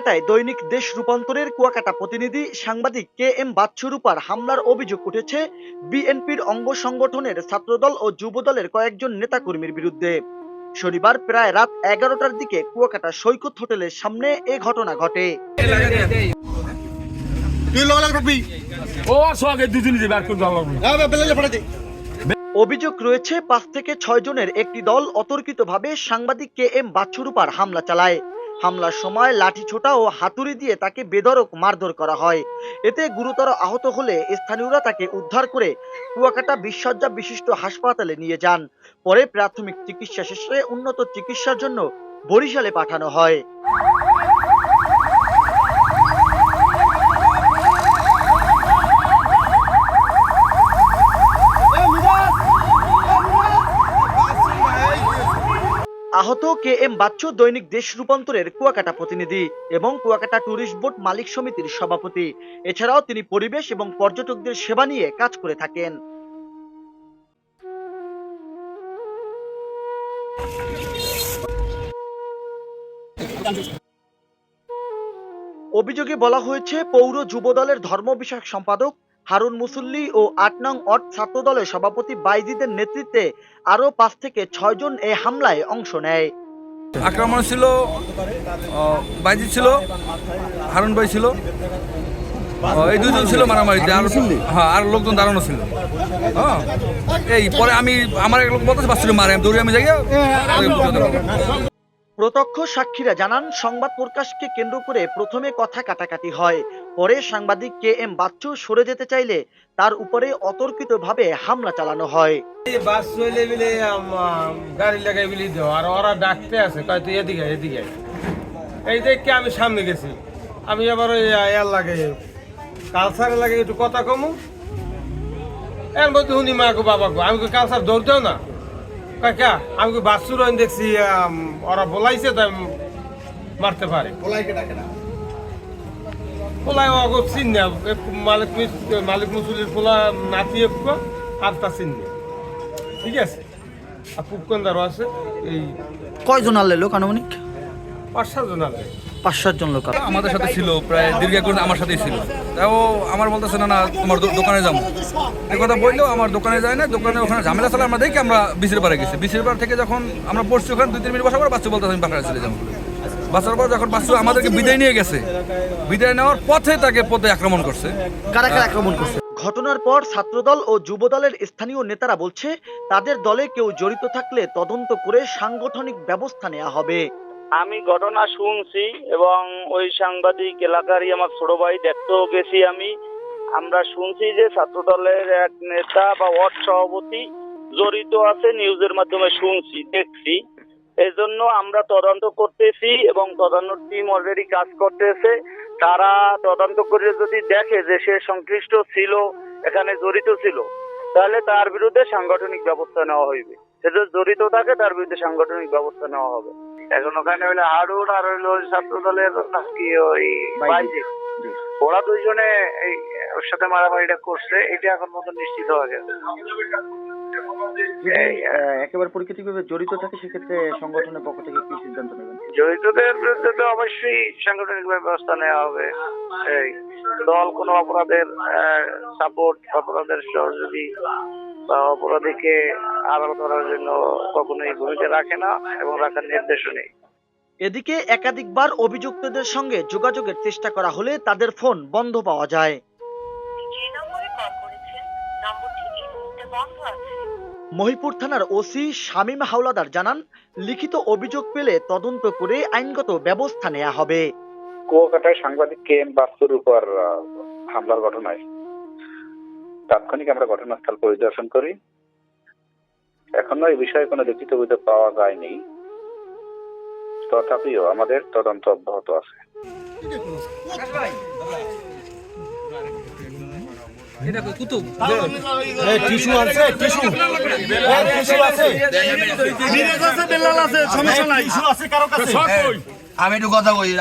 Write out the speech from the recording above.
কুয়াকাটায় দৈনিক দেশ রূপান্তরের কুয়াকাটা প্রতিনিধি সাংবাদিক KM বাচ্চুর উপর হামলার অভিযোগ উঠেছে বিএনপির অঙ্গ সংগঠনের ছাত্রদল ও যুবদলের কয়েকজন নেতাকর্মীর বিরুদ্ধে। শনিবার প্রায় রাত 11টার দিকে কুয়াকাটা সৈকত হোটেলের সামনে এ ঘটনা ঘটে। অভিযোগ রয়েছে 5 থেকে 6 জনের একটি দল অতর্কিতভাবে সাংবাদিক KM বাচ্চুর উপর হামলা চালায়। হামলার সময় লাঠি ছোটা ও হাতুড়ি দিয়ে তাকে বেধড়ক মারধর করা হয়। এতে গুরুতর আহত হলে স্থানীয়রা তাকে উদ্ধার করে কুয়াকাটা বিশ্বজ্জা বিশিষ্ট হাসপাতালে নিয়ে যান। পরে প্রাথমিক চিকিৎসা শেষে উন্নত চিকিৎসার জন্য বরিশালে পাঠানো হয়। আহত KM বাচ্চু দৈনিক দেশ রূপান্তরের কুয়াকাটা প্রতিনিধি এবং কুয়াকাটা ট্যুরিস্ট বোর্ড মালিক সমিতির সভাপতি। এছাড়াও তিনি পরিবেশ এবং পর্যটকদের সেবা নিয়ে কাজ করে থাকেন। অভিযোগে বলা হয়েছে পৌর যুবদলের ধর্ম বিষয়ক সম্পাদক হারুন মুসল্লি ও 8 নং ওয়ার্ড ছাত্রদলের সভাপতি বাইজিদের নেতৃত্বে আরো 5 থেকে 6 জন এই হামলায় অংশ নেয়। আক্রমণ ছিল বাইজি ছিল, হারুন ভাই ছিল, এই দুজন ছিল মারামারিতে। আর লোকজন দাঁড়ানো ছিল। এই পরে আমার এক লোক বলতেছে বাচ্চাটা মারে, দৌড়ে আমি যাই। প্রত্যক্ষ সাক্ষীরা জানান সংবাদ প্রকাশকে কেন্দ্র করে প্রথমে কথা কাটাকাটি হয়। পরে সাংবাদিক KM বাচ্চু সরে যেতে চাইলে তার উপরে অতর্কিতভাবে হামলা চালানো হয়। বাস চলে বিলে গাড়ি লাগাই বিলি দাও, আর ওরা ডাকতে আছে কয় তুই এদিকে এদিকে। এই দেখে আমি সামনে গেছি। আমি আবার ওই এর লাগে কালসারে লাগে একটু কথা কমু। এর মধ্যে শুনি মা গো বাবা গো, আমি কালসার দৌড়তেও না। কাকা আমি বাসুর দেখছি ওরা বলাইছে তাই মারতে পারে। পোলাই অগো চিন মালিক মুসুলির পোলা নাতি আর তা চিন ঠিক আছে। আর পুকন্দারও আছে। এই কয়জন আনলে লোক আনুমানিক? 5-7 জন আনলে। 5-7 জন লোক আমাদের সাথে ছিল, প্রায় দীর্ঘক্ষণ আমার সাথেই ছিল। তাও আমার বলতেছে না তোমার দোকানে যাবো, এই কথা বললেও আমার দোকানে যায় না। দোকানে ওখানে ঝামেলা চলে, আমরা দেখি আমরা বিচের পাড়ে গেছি। বিচের পাড় থেকে যখন আমরা পড়ছি ওখানে 2-3 মিনিট বসার পর বাচ্চা বলতেছে আমি বাসায় চলে যাবো। বাচ্চার পর যখন বাচ্চা আমাদেরকে বিদায় নিয়ে গেছে, বিদায় নেওয়ার পথে তাকে আক্রমণ করছে। কারা আক্রমণ করছে? ঘটনার পর ছাত্রদল ও যুবদলের স্থানীয় নেতারা বলছে তাদের দলে কেউ জড়িত থাকলে তদন্ত করে সাংগঠনিক ব্যবস্থা নেওয়া হবে। আমি ঘটনা শুনছি এবং ওই সাংবাদিক এলাকারই আমার ছোট ভাই, দেখতেও গেছি আমরা শুনছি যে ছাত্রদলের এক নেতা বা ওয়ার্ড সভাপতি জড়িত আছে। নিউজের মাধ্যমে শুনছি, দেখছি। এই জন্য আমরা তদন্ত করতেছি এবং তদন্ত টিম অলরেডি কাজ করতেছে। তারা তদন্ত করে যদি দেখে যে সে সংশ্লিষ্ট ছিল, এখানে জড়িত ছিল, তাহলে তার বিরুদ্ধে সাংগঠনিক ব্যবস্থা নেওয়া হইবে। সে যদি জড়িত থাকে তার বিরুদ্ধে সাংগঠনিক ব্যবস্থা নেওয়া হবে। এখন ওখানে হইলে হারুন আর হইলো ছাত্র দলের কি ওই বাইজি, ওরা দুইজনে এই ওর সাথে মারামারিটা করছে। এটা এখন মতো নিশ্চিত হয়ে গেছে। একেবারে পরিচিতভাবে জড়িত থাকে সেক্ষেত্রে সংগঠনের পক্ষ থেকে কি সিদ্ধান্ত নেবেন? জড়িতদের বিরুদ্ধে তো অবশ্যই সাংগঠনিক ব্যবস্থা নেওয়া হবে। এই দল কোনো অপরাধের সাপোর্ট, অপরাধের সহযোগী বা অপরাধীকে আড়াল করার জন্য কখনোই ভূমিকা রাখে না এবং রাখার নির্দেশও নেই। এদিকে একাধিকবার অভিযুক্তদের সঙ্গে যোগাযোগের চেষ্টা করা হলে তাদের ফোন বন্ধ পাওয়া যায়। মহিপুর থানার ওসি শামীম হাওলাদার জানান, লিখিত অভিযোগ পেলে তদন্ত করে আইনগত ব্যবস্থা নেওয়া হবে। কুয়াকাটায় সাংবাদিক KM বাচ্চুর উপর হামলার ঘটনায় তাৎক্ষণিক আমরা ঘটনাস্থল পরিদর্শন করি। এখনো এই বিষয়ে কোনো লিখিত অভিযোগ পাওয়া যায়নি, তথাপিও আমাদের তদন্ত অব্যাহত আছে। আমি একটু কথা বলি।